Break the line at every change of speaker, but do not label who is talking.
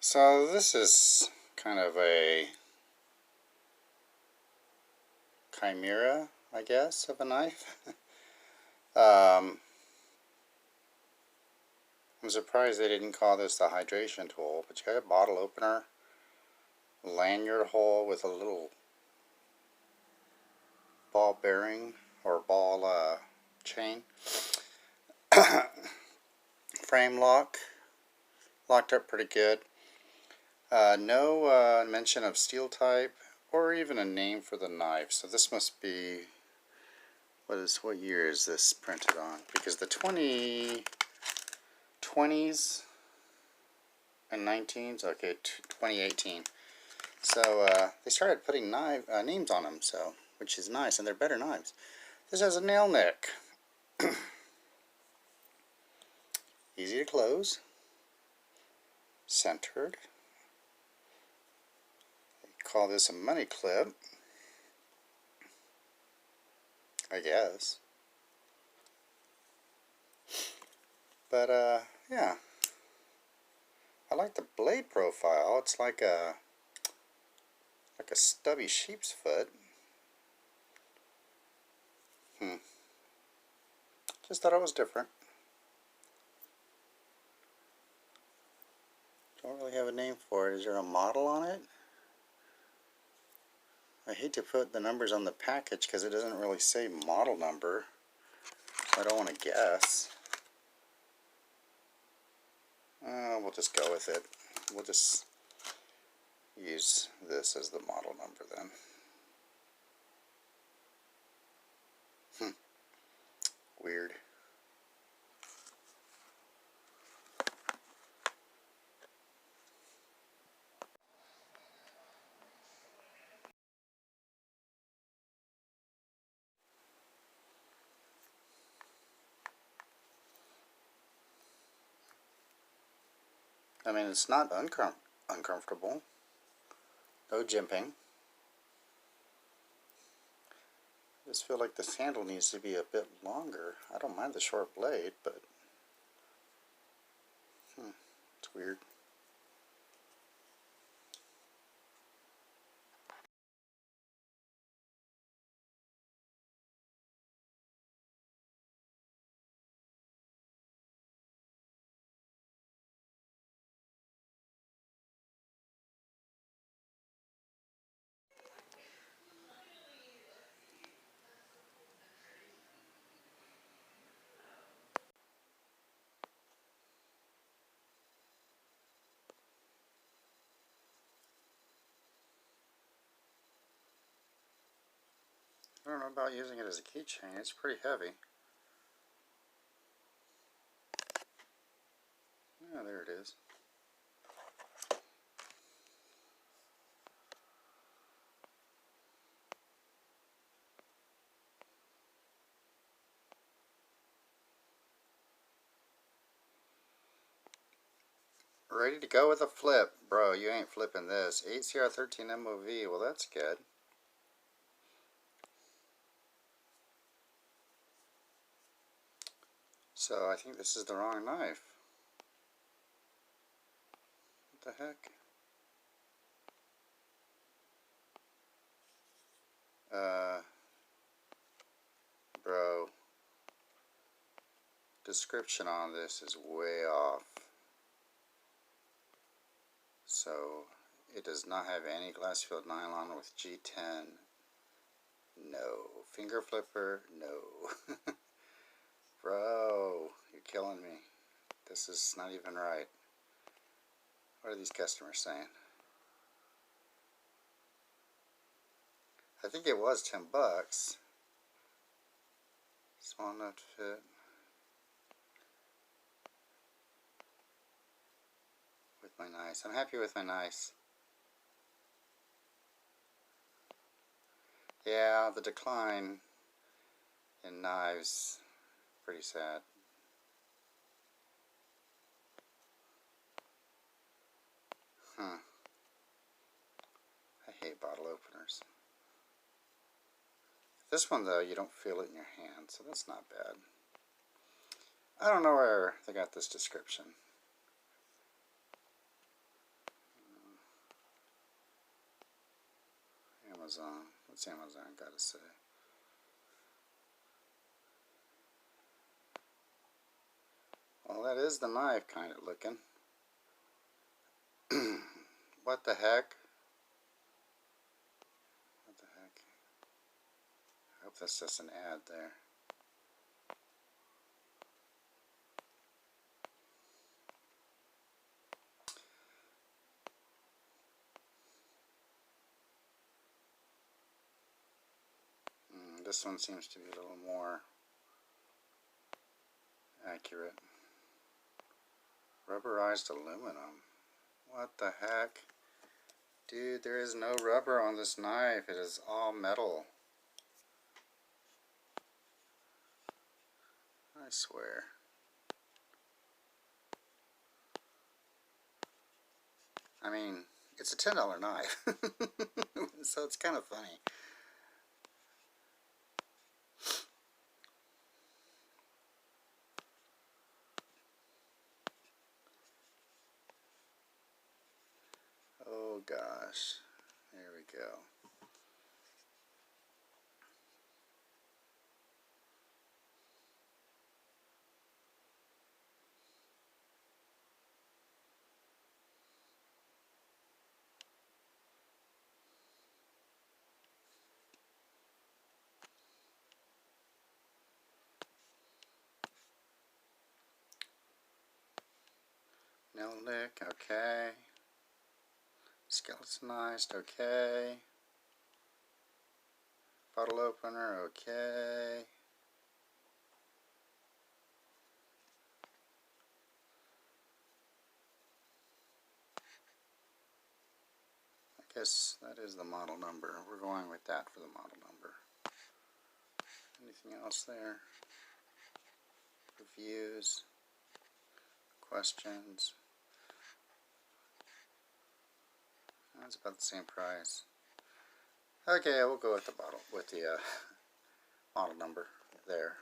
So this is kind of a chimera, I guess, of a knife. I'm surprised they didn't call this the hydration tool, but you got a bottle opener, lanyard hole with a little ball bearing or ball chain, frame lock, locked up pretty good. No mention of steel type or even a name for the knife, so this must be, what year is this printed on? Because the 2020s and 19s, okay, 2018. So they started putting names on them, so which is nice, and they're better knives. This has a nail neck, easy to close, centered. They call this a money clip, I guess. But yeah, I like the blade profile. It's like a stubby sheep's foot. Just thought it was different. Don't really have a name for it. Is there a model on it? I hate to put the numbers on the package because it doesn't really say model number. So I don't want to guess. We'll just go with it. We'll just use this as the model number then. Weird. I mean, it's not uncomfortable. No jimping. I just feel like this handle needs to be a bit longer. I don't mind the short blade, but it's weird. I don't know about using it as a keychain. It's pretty heavy. Yeah, there it is. Ready to go with a flip. Bro, you ain't flipping this. 8CR13 MOV. Well, that's good. So I think this is the wrong knife. What the heck? Bro. Description on this is way off. So it does not have any glass filled nylon with G10. No. Finger flipper? No. Bro, you're killing me. This is not even right. What are these customers saying? I think it was $10. Small enough to fit. With my nice. I'm happy with my nice. Yeah, the decline in knives, pretty sad. I hate bottle openers. This one, though, you don't feel it in your hand, so that's not bad. I don't know where they got this description. Amazon. What's Amazon got to say? Well, that is the knife kind of looking. What the heck? What the heck? I hope that's just an ad there. This one seems to be a little more accurate. Rubberized aluminum. What the heck? Dude, there is no rubber on this knife. It is all metal. I swear. I mean, it's a $10 knife. So it's kind of funny. Oh gosh. There we go. Nail nick, okay. Skeletonized, okay. Bottle opener, okay. I guess that is the model number. We're going with that for the model number. Anything else there? Reviews, questions. That's about the same price. Okay, we'll go with the model number there.